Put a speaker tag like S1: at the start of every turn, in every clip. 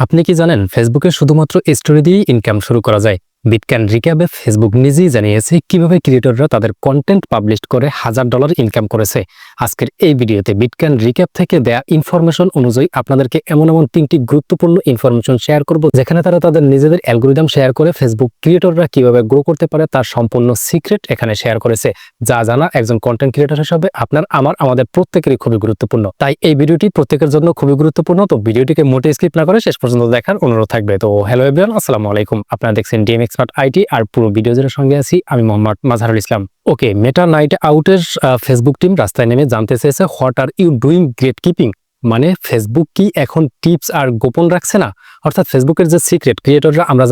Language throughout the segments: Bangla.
S1: আপনি কি জানেন ফেসবুকে শুধুমাত্র স্টোরি দিয়েই ইনকাম শুরু করা যায়? বিটকয়েন রিক্যাপে ফেসবুক নিজেই জানিয়েছে কিভাবে ক্রিয়েটররা তাদের কন্টেন্ট পাবলিশ করে $1000 ইনকাম করেছে। আজকের এই ভিডিওতে বিটকয়েন রিক্যাপ থেকে দেয়া ইনফরমেশন অনুযায়ী আপনাদেরকে এমন তিনটি গুরুত্বপূর্ণ ইনফরমেশন শেয়ার করব, যেখানে তারা তাদের নিজেদের অ্যালগরিদম শেয়ার করে ফেসবুক ক্রিয়েটররা কিভাবে গ্রো করতে পারে তার সম্পূর্ণ সিক্রেট এখানে শেয়ার করেছে, যা জানা একজন কন্টেন্ট ক্রিয়েটর হিসেবে আপনার, আমাদের প্রত্যেকেরই খুবই গুরুত্বপূর্ণ। তাই এই ভিডিওটি প্রত্যেকের জন্য খুবই গুরুত্বপূর্ণ। তো ভিডিওটিকে মোটে স্কিপ না করে শেষ পর্যন্ত দেখার অনুরোধ থাকবে। তো হ্যালো এভরিওয়ান, আসসালামু আলাইকুম। আপনারা দেখছেন ডিএম এক্সপার্ট আইটি, আর পুরো ভিডিও জুড়ে সঙ্গে আছি আমি Mohammad Mazharul Islam. Okay, Meta night আউটের ফেসবুক টিম রাস্তায় নেমে জানতে চেয়েছে what are you doing great keeping, মানে ফেসবুক কি এখন টিপস আর গোপন রাখছে না? অর্থাৎ ফেসবুকের যে সিক্রেট ক্রিয়েটররা আমরা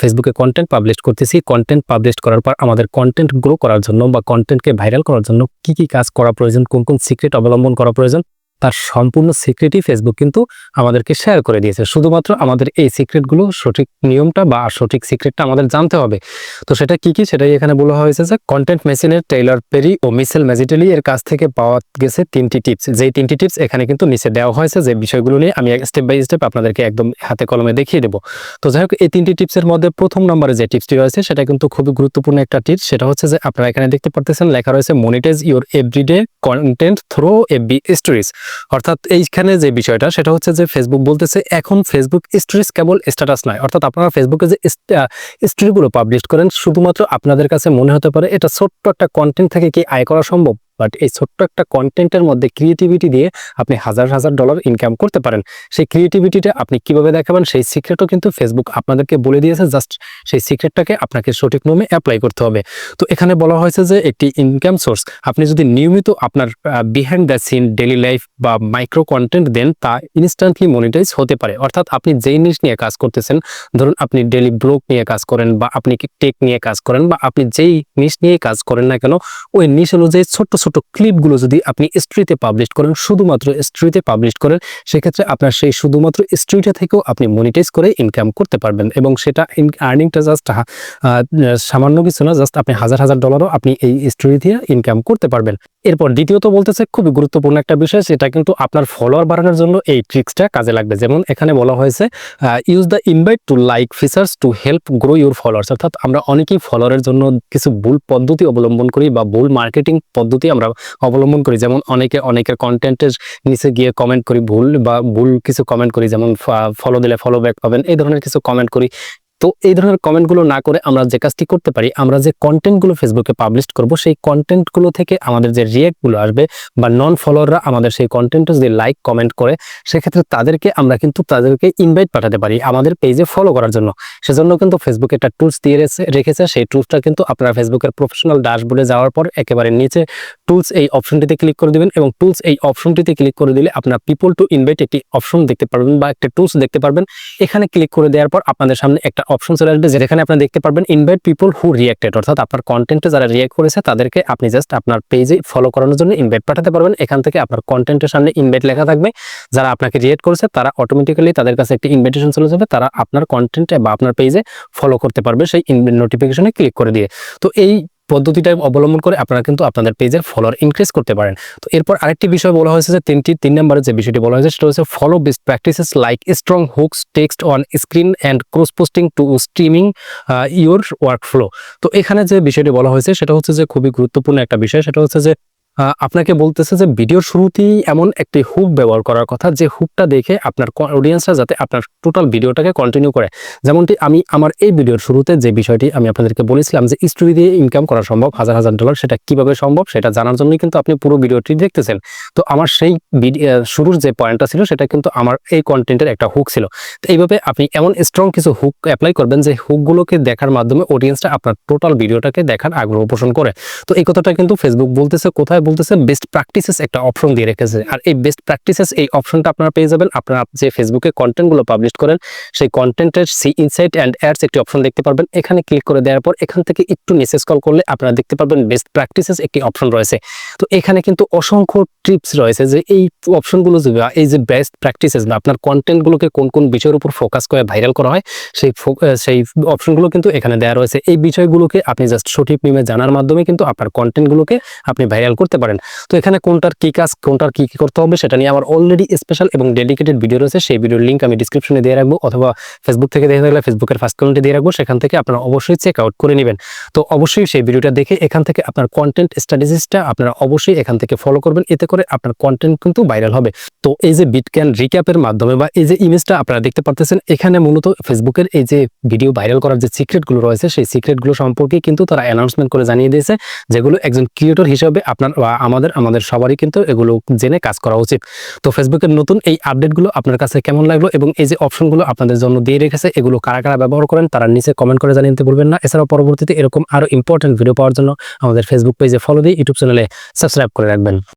S1: ফেসবুকে কন্টেন্ট পাবলিশ করতেছি, কন্টেন্ট পাবলিশ করার পর আমাদের কন্টেন্ট গ্রো করার জন্য বা কন্টেন্টকে ভাইরাল করার জন্য কি কি কাজ করা প্রয়োজন, কোন কোন সিক্রেট অবলম্বন করা প্রয়োজন, তার সম্পূর্ণ সিক্রেটই ফেসবুক কিন্তু আমাদেরকে শেয়ার করে দিয়েছে। শুধুমাত্র আমাদের এই সিক্রেটগুলো, সঠিক নিয়মটা বা সঠিক সিক্রেটটা আমাদের জানতে হবে। তো সেটা কি কি, সেটাই এখানে বলা হয়েছে যে কন্টেন্ট মেশিনের টেইলর পেরি ও মিশেল ম্যাজিটেলি এর কাছ থেকে পাওয়া গেছে তিনটি টিপস। যেই তিনটি টিপস এখানে কিন্তু নিচে দেওয়া হয়েছে, যে বিষয়গুলো নিয়ে আমি স্টেপ বাই স্টেপ আপনাদেরকে একদম হাতে কলমে দেখিয়ে দেবো। তো যাই হোক, এই তিনটি টিপসের মধ্যে প্রথম নম্বরে যে টিপসটি রয়েছে সেটা কিন্তু খুবই গুরুত্বপূর্ণ একটা টিপস। সেটা হচ্ছে যে আপনারা এখানে দেখতে পারতেছেন লেখা রয়েছে monetise your everyday content through FB stories. অর্থাৎ এইখানে যে বিষয়টা সেটা হচ্ছে যে ফেসবুক বলতেছে এখন ফেসবুক স্টোরিজ কেবল স্ট্যাটাস নয়। অর্থাৎ আপনারা ফেসবুকে যে স্টোরিগুলো পাবলিশ করেন, শুধুমাত্র আপনাদের কাছে মনে হতে পারে এটা ছোট্ট একটা কন্টেন্ট থেকে কি আয় করা সম্ভব, বাট এই ছোট্ট একটা কন্টেন্টের মধ্যে ক্রিয়েটিভিটি দিয়ে আপনি হাজার হাজার ডলার ইনকাম করতে পারেন। সেই ক্রিয়েটিভিটিটা আপনি কিভাবে দেখাবেন সেই সিক্রেটও কিন্তু ফেসবুক আপনাদেরকে বলে দিয়েছে। জাস্ট সেই সিক্রেটটাকে আপনাকে সঠিক নিয়মে অ্যাপ্লাই করতে হবে। তো এখানে বলা হয়েছে যে একটি ইনকাম সোর্স, আপনি যদি নিয়মিত আপনার behind the scene daily life বা মাইক্রো কন্টেন্ট দেন, তা ইনস্ট্যান্টলি মনিটাইজ হতে পারে। অর্থাৎ আপনি যেই জিনিস নিয়ে কাজ করতেছেন, ধরুন আপনি ডেইলি ব্লগ নিয়ে কাজ করেন বা আপনি টেক নিয়ে কাজ করেন বা আপনি যেই নিশ নিয়ে কাজ করেন না কেন, ওই নিশ অনুযায়ী ছোট্ট ছোট ক্লিপগুলো যদি আপনি স্টোরিতে পাবলিশ করেন, শুধুমাত্র স্টোরিতে পাবলিশ করেন, সেক্ষেত্রে আপনার সেই শুধুমাত্র স্টোরিটা থেকেও আপনি মনিটাইজ করে ইনকাম করতে পারবেন। এবং সেটা আর্নিংটা জাস্ট সামান্য কিছু না, জাস্ট আপনি হাজার হাজার ডলারও আপনি এই স্টোরি দিয়ে ইনকাম করতে পারবেন। এরপর দ্বিতীয়ত বলতেছে খুবই গুরুত্বপূর্ণ একটা বিষয়, সেটা কিন্তু আপনার ফলোয়ার বাড়ানোর জন্য এই ট্রিক্সটা কাজে লাগবে। যেমন এখানে বলা হয়েছে use the invite to like features to help grow your followers. অর্থাৎ আমরা অনেকেই ফলোয়ারের জন্য কিছু ভুল পদ্ধতি অবলম্বন করি বা ভুল মার্কেটিং পদ্ধতি আমরা অবলম্বন করি। যেমন অনেকের কন্টেন্টের নিচে গিয়ে কমেন্ট করি ভুল কিছু কমেন্ট করি, যেমন ফলো দিলে ফলো ব্যাক পাবেন, এই ধরনের কিছু কমেন্ট করি। তো এই ধরনের কমেন্টগুলো না করে আমরা যে কাজটি করতে পারি, আমরা যে কন্টেন্টগুলো ফেসবুকে পাবলিশ করব, সেই কন্টেন্টগুলো থেকে আমাদের যে রিয়াক্টগুলো আসবে বা নন ফলোয়াররা আমাদের সেই কন্টেন্টে যদি লাইক কমেন্ট করে, সেক্ষেত্রে তাদেরকে ইনভাইট পাঠাতে পারি আমাদের পেজে ফলো করার জন্য। সেজন্য কিন্তু ফেসবুক একটা টুলস দিয়ে রেখেছে। সেই টুলসটা কিন্তু আপনারা ফেসবুকের প্রফেশনাল ড্যাশবোর্ডে যাওয়ার পর একেবারে নিচে টুলস এই অপশনটিতে ক্লিক করে দিবেন, এবং টুলস এই অপশনটিতে ক্লিক করে দিলে আপনার পিপল টু ইনভাইট একটি অপশন দেখতে পারবেন বা একটা টুলস দেখতে পারবেন। এখানে ক্লিক করে দেওয়ার পর আপনাদের সামনে একটা অপশন চলে আসবে, যেখানে আপনি দেখতে পারবেন ইনভাইট পিপল হু রিঅ্যাক্টেড। অর্থাৎ আপনার কন্টেন্টে যারা রিঅ্যাক্ট করেছে তাদেরকে আপনি জাস্ট আপনার পেজে ফলো করানোর জন্য ইনভাইট পাঠাতে পারবেন। এখান থেকে আপনার কন্টেন্টের সামনে ইনভাইট লেখা থাকবে, যারা আপনাকে রিঅ্যাক্ট করেছে তারা অটোমেটিক্যালি তাদের কাছে একটা ইনভাইটেশন চলে যাবে, তারা আপনার কন্টেন্টে বা আপনার পেজে ফলো করতে পারবে সেই নোটিফিকেশনে ক্লিক করে দিয়ে। তো এই পদ্ধতিটা অবলম্বন করে আপনারা কিন্তু আপনাদের পেজের ফলোয়ার ইনক্রিজ করতে পারেন। তো এরপর আরেকটি বিষয় বলা হয়েছে যে তিন নম্বরে যে বিষয়টি বলা হয়েছে সেটা হচ্ছে follow best practices like strong hooks, text on screen and cross posting to streaming your workflow. তো এখানে যে বিষয়টি বলা হয়েছে সেটা হচ্ছে যে খুবই গুরুত্বপূর্ণ একটা বিষয়। সেটা হচ্ছে যে আপনাকে বলতেছে যে ভিডিওর শুরুতেই এমন একটি হুক ব্যবহার করার কথা, যে হুকটা দেখে আপনার অডিয়েন্সরা যাতে আপনার টোটাল ভিডিওটাকে কন্টিনিউ করে। যেমনটি আমি আমার এই ভিডিওর শুরুতে যে বিষয়টি আমি আপনাদেরকে বলেছিলাম যে স্টোরি দিয়ে ইনকাম করা সম্ভব হাজার হাজার ডলার, সেটা কিভাবে সম্ভব সেটা জানার জন্যই কিন্তু আপনি পুরো ভিডিওটি দেখতেছেন। তো আমার সেই শুরুর যে পয়েন্টটা ছিল সেটা কিন্তু আমার এই কন্টেন্টের একটা হুক ছিল। তো এইভাবে আপনি এমন স্ট্রং কিছু হুক অ্যাপ্লাই করবেন যে হুকগুলোকে দেখার মাধ্যমে অডিয়েন্সটা আপনার টোটাল ভিডিওটাকে দেখার আগ্রহ পোষণ করে। তো এই কথাটা কিন্তু ফেসবুক বলতেছে কোথায়, বলতেছে বেস্ট প্র্যাকটিসেস একটা অপশন দিয়ে রেখেছে। আর এই বেস্ট প্র্যাকটিসেস এই অপশনটা আপনারা পেয়ে যাবেন। আপনারা যে ফেসবুকে কন্টেন্টগুলো পাবলিশ করেন সেই কন্টেন্টের সি ইনসাইট অ্যান্ড অ্যাডস একটি অপশন দেখতে পারবেন। এখানে ক্লিক করে দেওয়ার পর এখান থেকে একটু নিচে স্ক্রল করলে আপনারা দেখতে পারবেন বেস্ট প্র্যাকটিসেস একটি অপশন রয়েছে। তো এখানে কিন্তু অসংখ্য টিপস রয়েছে যে এই অপশনগুলো এই যে বেস্ট প্র্যাকটিসেস বা আপনার কন্টেন্টগুলোকে কোন কোন বিষয়ের উপর ফোকাস করে ভাইরাল করা হয়, সেই অপশনগুলো কিন্তু এখানে দেওয়া রয়েছে। এই বিষয়গুলোকে আপনি জাস্ট সঠিক নিয়মে জানার মাধ্যমে কিন্তু আপনার কন্টেন্টগুলোকে আপনি ভাইরাল করতে করতে পারেন। তো এখানে কোনটার কি কাজ, কোনটার কি করতে হবে সেটা নিয়ে আমার অলরেডি স্পেশাল এবং ডেডিকেটেড ভিডিও রয়েছে। সেই ভিডিওর লিঙ্ক আমি ডিসক্রিপশনে দিয়ে রাখবো, অথবা ফেসবুক থেকে দেখে থাকলে ফেসবুকের ফার্স্ট কমেন্টে দিয়ে রাখবো, সেখান থেকে আপনারা অবশ্যই চেক আউট করে নেবেন। তো অবশ্যই সেই ভিডিওটা দেখে এখান থেকে আপনার কন্টেন্ট স্ট্র্যাটেজিসটা আপনারা অবশ্যই এখান থেকে ফলো করবেন, এতে করে আপনার কন্টেন্ট কিন্তু ভাইরাল হবে। তো এই যে বিটকয়েন রিক্যাপের মাধ্যমে বা এই যে ইমেজটা আপনারা দেখতে পারতেছেন, এখানে মূলত ফেসবুকের এই যে ভিডিও ভাইরাল করার যে সিক্রেটগুলো রয়েছে, সেই সিক্রেটগুলো সম্পর্কে কিন্তু তারা অ্যানাউন্সমেন্ট করে জানিয়ে দিয়েছে, যেগুলো একজন ক্রিয়েটর হিসেবে আপনার বা আমাদের সবারই কিন্তু এগুলো জেনে কাজ করা উচিত। তো ফেসবুকের নতুন এই আপডেটগুলো আপনার কাছে কেমন লাগলো এবং এই যে অপশনগুলো আপনাদের জন্য দিয়ে রেখেছে, এগুলো কারা কারা ব্যবহার করেন তারা নিচে কমেন্ট করে জানিয়ে দিতে ভুলবেন না। এছাড়াও পরবর্তীতে এরকম আরো ইম্পর্টেন্ট ভিডিও পাওয়ার জন্য আমাদের ফেসবুক পেজে ফলো দিয়ে ইউটিউব চ্যানেলে সাবস্ক্রাইব করে রাখবেন।